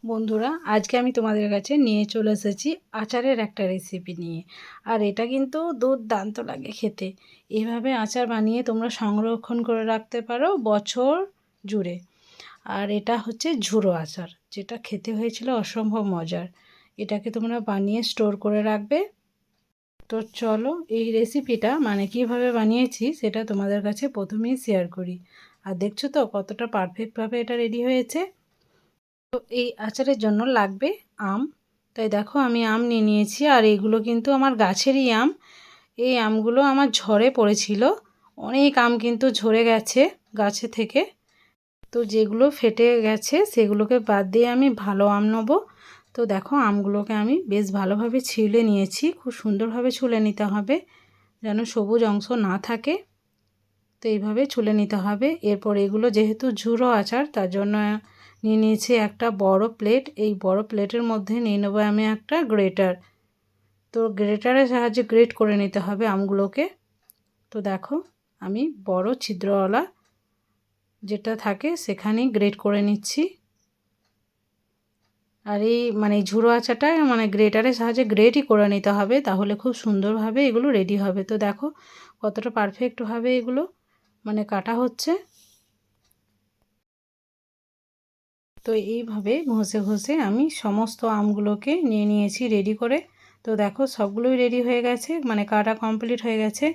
বন্ধুরা, আজকে আমি তোমাদের কাছে নিয়ে চলে এসেছি আচারের একটা রেসিপি নিয়ে। আর এটা কিন্তু দুর্দান্ত লাগে খেতে। এইভাবে আচার বানিয়ে তোমরা সংরক্ষণ করে রাখতে পারো বছর জুড়ে। আর এটা হচ্ছে ঝুরো আচার, যেটা খেতে হয়েছিল অসম্ভব মজার। এটাকে তোমরা বানিয়ে স্টোর করে রাখবে। তো চলো এই রেসিপিটা মানে কিভাবে বানিয়েছি সেটা তোমাদের কাছে প্রথমেই শেয়ার করি। আর দেখছো তো কতটা পারফেক্টভাবে এটা রেডি হয়েছে। তো এই আচারের জন্য লাগবে আম। তাই দেখো আমি আম নিয়ে নিয়েছি, আর এইগুলো কিন্তু আমার গাছেরই আম। এই আমগুলো আমার ঝড়ে পড়েছিল, অনেক আম কিন্তু ঝরে গেছে গাছে থেকে। তো যেগুলো ফেটে গেছে সেগুলোকে বাদ দিয়ে আমি ভালো আম নেবো। তো দেখো আমগুলোকে আমি বেশ ভালোভাবে ছিলে নিয়েছি, খুব সুন্দরভাবে ছুলে নিতে হবে যেন সবুজ অংশ না থাকে। তো এইভাবে ছুলে নিতে হবে। এরপর এগুলো যেহেতু ঝুরো আচার তার জন্য নিয়ে নিয়েছি একটা বড় প্লেট। এই বড় প্লেটের মধ্যে নিয়ে নেবো আমি একটা গ্রেটার। তো গ্রেটারের সাহায্যে গ্রেট করে নিতে হবে আমগুলোকে। তো দেখো আমি বড় ছিদ্রওয়ালা যেটা থাকে সেখানেই গ্রেট করে নিচ্ছি। আর এই মানে ঝুরো আচারটা মানে গ্রেটারের সাহায্যে গ্রেটই করে নিতে হবে, তাহলে খুব সুন্দরভাবে এগুলো রেডি হবে। তো দেখো কতটা পারফেক্টভাবে এগুলো মানে কাটা হচ্ছে। তো এইভাবে ঘষে ঘষে আমি সমস্ত আমগুলোকে নিয়ে নিয়েছি রেডি করে। তো দেখো সবগুলোই রেডি হয়ে গেছে, মানে কাটা কমপ্লিট হয়ে গেছে।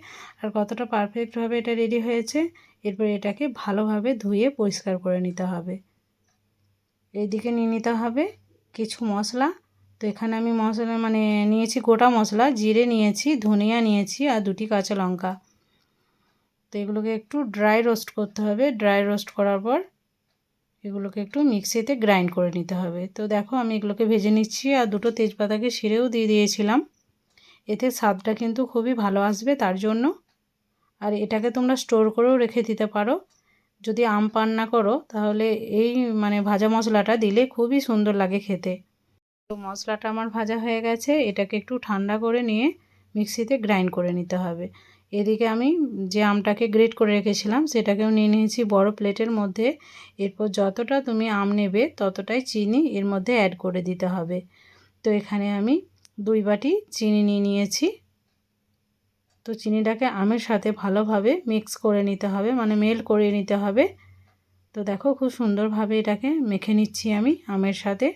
আর কতটা পারফেক্টভাবে এটা রেডি হয়েছে। এরপর এটাকে ভালোভাবে ধুয়ে পরিষ্কার করে নিতে হবে। এইদিকে নিয়ে নিতে হবে কিছু মশলা। তো এখানে আমি মশলা মানে নিয়েছি গোটা মশলা, জিরে নিয়েছি, ধনিয়া নিয়েছি, আর 2টি কাঁচা লঙ্কা। তো এগুলোকে একটু ড্রাই রোস্ট করতে হবে। ড্রাই রোস্ট করার পর এগুলোকে একটু মিক্সিতে গ্রাইন্ড করে নিতে হবে। তো দেখো আমি এগুলোকে ভেজে নিচ্ছি, আর 2টো তেজপাতাকে ছিঁড়েও দিয়ে দিয়েছিলাম। এতে স্বাদটা কিন্তু খুবই ভালো আসবে তার জন্য। আর এটাকে তোমরা স্টোর করেও রেখে দিতে পারো। যদি আম পান না করো তাহলে এই মানে ভাজা মশলাটা দিলে খুবই সুন্দর লাগে খেতে। তো মশলাটা আমার ভাজা হয়ে গেছে, এটাকে একটু ঠান্ডা করে নিয়ে মিক্সিতে গ্রাইন্ড করে নিতে হবে। এদিকে আমি যে আমটাকে গ্রেট করে রেখেছিলাম সেটাকেও নিয়ে নিয়েছি বড় প্লেটের মধ্যে। এরপর যতটা তুমি আম নেবে ততটাই চিনি এর মধ্যে অ্যাড করে দিতে হবে। তো এখানে আমি 2 বাটি চিনি নিয়ে নিয়েছি। তো চিনিটাকে আমের সাথে ভালোভাবে মিক্স করে নিতে হবে, মানে মেল্ট করে নিতে হবে। তো দেখো খুব সুন্দরভাবে এটাকে মেখে নিচ্ছি আমি আমের সাথে।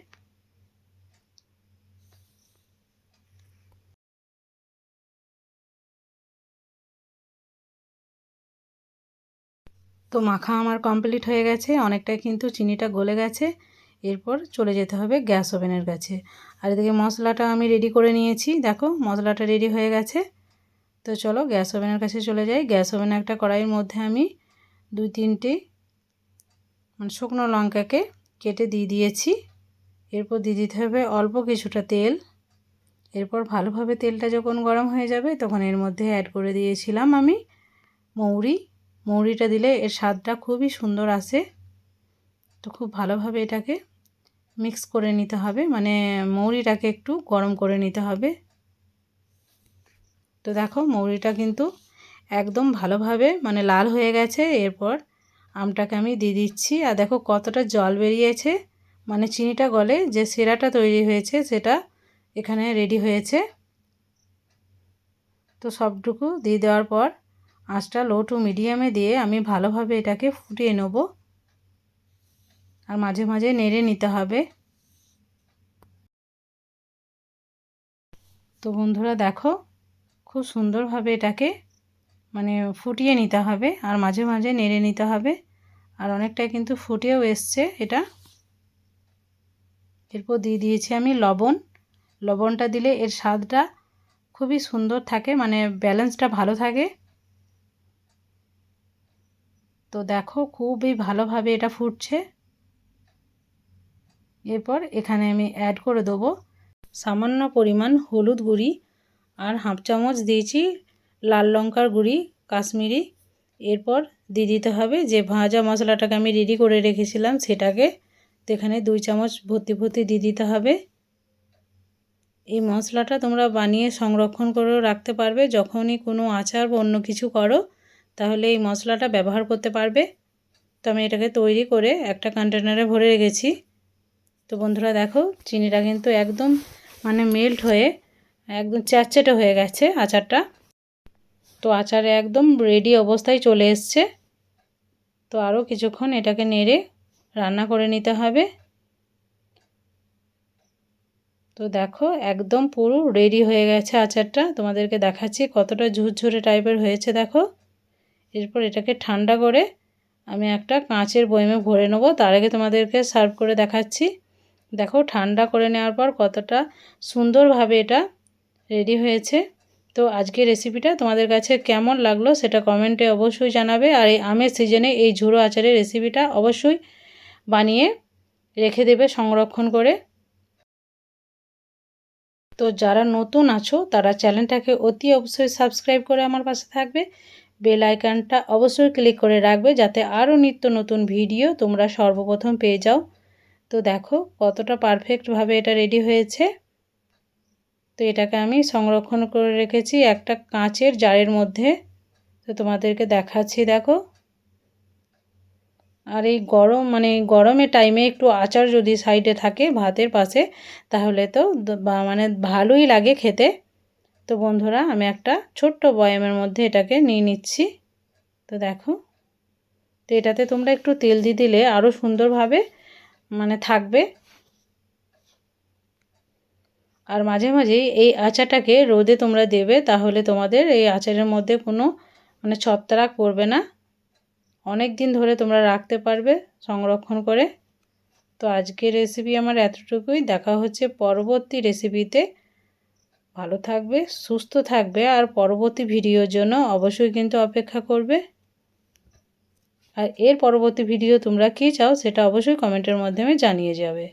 তো মাখা আমার কমপ্লিট হয়ে গেছে, অনেকটাই কিন্তু চিনিটা গলে গেছে। এরপর চলে যেতে হবে গ্যাস ওভেনের কাছে। আর এদিকে মশলাটা আমি রেডি করে নিয়েছি, দেখো মশলাটা রেডি হয়ে গেছে। তো চলো গ্যাস ওভেনের কাছে চলে যাই। গ্যাস ওভেনে একটা কড়াইয়ের মধ্যে আমি 2-3টি মানে শুকনো লঙ্কাকে কেটে দিয়ে দিয়েছি। এরপর দিয়ে দিতে হবে অল্প কিছুটা তেল। এরপর ভালোভাবে তেলটা যখন গরম হয়ে যাবে তখন এর মধ্যে অ্যাড করে দিয়েছিলাম আমি মৌরি। মৌরিটা দিলে এর স্বাদটা খুবই সুন্দর আসে। তো খুব ভালোভাবে এটাকে মিক্স করে নিতে হবে, মানে মৌরিটাকে একটু গরম করে নিতে হবে। তো দেখো মৌরিটা কিন্তু একদম ভালোভাবে মানে লাল হয়ে গেছে। এরপর আমটাকে আমি দিয়ে দিচ্ছি, আর দেখো কতটা জল বেরিয়েছে, মানে চিনিটা গলে যে শিরাটা তৈরি হয়েছে সেটা এখানে রেডি হয়েছে। তো সবটুকু দিয়ে দেওয়ার পর আঁচটা লো টু মিডিয়ামে দিয়ে আমি ভালোভাবে এটাকে ফুটিয়ে নেব, আর মাঝে মাঝে নেড়ে নিতে হবে। তো বন্ধুরা দেখো খুব সুন্দরভাবে এটাকে মানে ফুটিয়ে নিতে হবে, আর মাঝে মাঝে নেড়ে নিতে হবে। আর অনেকটাই কিন্তু ফুটেও এসছে এটা। এরপর দিয়ে দিয়েছি আমি লবণ। লবণটা দিলে এর স্বাদটা খুবই সুন্দর থাকে, মানে ব্যালেন্সটা ভালো থাকে। তো দেখো খুবই ভালোভাবে এটা ফুটছে। এরপর এখানে আমি অ্যাড করে দেবো সামান্য পরিমাণ হলুদ গুঁড়ি, আর হাফ চামচ দিয়েছি লাল লঙ্কার গুঁড়ি কাশ্মীরি। এরপর দিয়ে দিতে হবে যে ভাজা মশলাটাকে আমি রেডি করে রেখেছিলাম সেটাকে। তো এখানে 2 চামচ ভর্তি ভর্তি দিয়ে দিতে হবে। এই মশলাটা তোমরা বানিয়ে সংরক্ষণ করেও রাখতে পারবে, যখনই কোনো আচার বা অন্য কিছু করো তাহলে এই মশলাটা ব্যবহার করতে পারবে। তো আমি এটাকে তৈরি করে একটা কন্টেনারে ভরে রেখেছি। তো বন্ধুরা দেখো চিনিটা কিন্তু একদম মানে মেল্ট হয়ে একদম চ্যাটচ্যাটে হয়ে গেছে আচারটা। তো আচারে একদম রেডি অবস্থায় চলে এসছে। তো আরও কিছুক্ষণ এটাকে নেড়ে রান্না করে নিতে হবে। তো দেখো একদম পুরো রেডি হয়ে গেছে আচারটা, তোমাদেরকে দেখাচ্ছি কতটা ঝুরঝুরে টাইপের হয়েছে দেখো। এরপর এটাকে ঠান্ডা করে আমি একটা কাঁচের বয়ামে ভরে নেবো, তার আগে তোমাদেরকে সার্ভ করে দেখাচ্ছি। দেখো ঠান্ডা করে নেওয়ার পর কতটা সুন্দরভাবে এটা রেডি হয়েছে। তো আজকের রেসিপিটা তোমাদের কাছে কেমন লাগলো সেটা কমেন্টে অবশ্যই জানাবে। আর এই আমের সিজনে এই ঝুড়ো আচারের রেসিপিটা অবশ্যই বানিয়ে রেখে দেবে সংরক্ষণ করে। তো যারা নতুন আছো তারা চ্যানেলটাকে অতি অবশ্যই সাবস্ক্রাইব করে আমার পাশে থাকবে, বেল আইকনটা অবশ্যই ক্লিক করে রাখবে যাতে আরও নিত্য নতুন ভিডিও তোমরা সর্বপ্রথম পেয়ে যাও। তো দেখো কতটা পারফেক্টভাবে এটা রেডি হয়েছে। তো এটাকে আমি সংরক্ষণ করে রেখেছি একটা কাঁচের জারের মধ্যে। তো তোমাদেরকে দেখাচ্ছি দেখো। আর এই গরমের টাইমে একটু আচার যদি সাইডে থাকে ভাতের পাশে তাহলে তো মানে ভালোই লাগে খেতে। তো বন্ধুরা আমি একটা ছোট্ট বয়ামের মধ্যে এটাকে নিয়ে নিচ্ছি। তো দেখো, তো এটাতে তোমরা একটু তেল দিয়ে দিলে আরও সুন্দরভাবে মানে থাকবে। আর মাঝে মাঝেই এই আচারটাকে রোদে তোমরা দেবে, তাহলে তোমাদের এই আচারের মধ্যে কোনো মানে ছত্রাক পড়বে না, অনেক দিন ধরে তোমরা রাখতে পারবে সংরক্ষণ করে। তো আজকের রেসিপি আমার এতটুকুই, দেখা হচ্ছে পরবর্তী রেসিপিতে। ভালো থাকবে, সুস্থ থাকবে, আর পরবর্তী ভিডিওর জন্য অবশ্যই কিন্তু অপেক্ষা করবে। আর এর পরবর্তী ভিডিও তোমরা কী চাও সেটা অবশ্যই কমেন্টের মাধ্যমে জানিয়ে যাবে।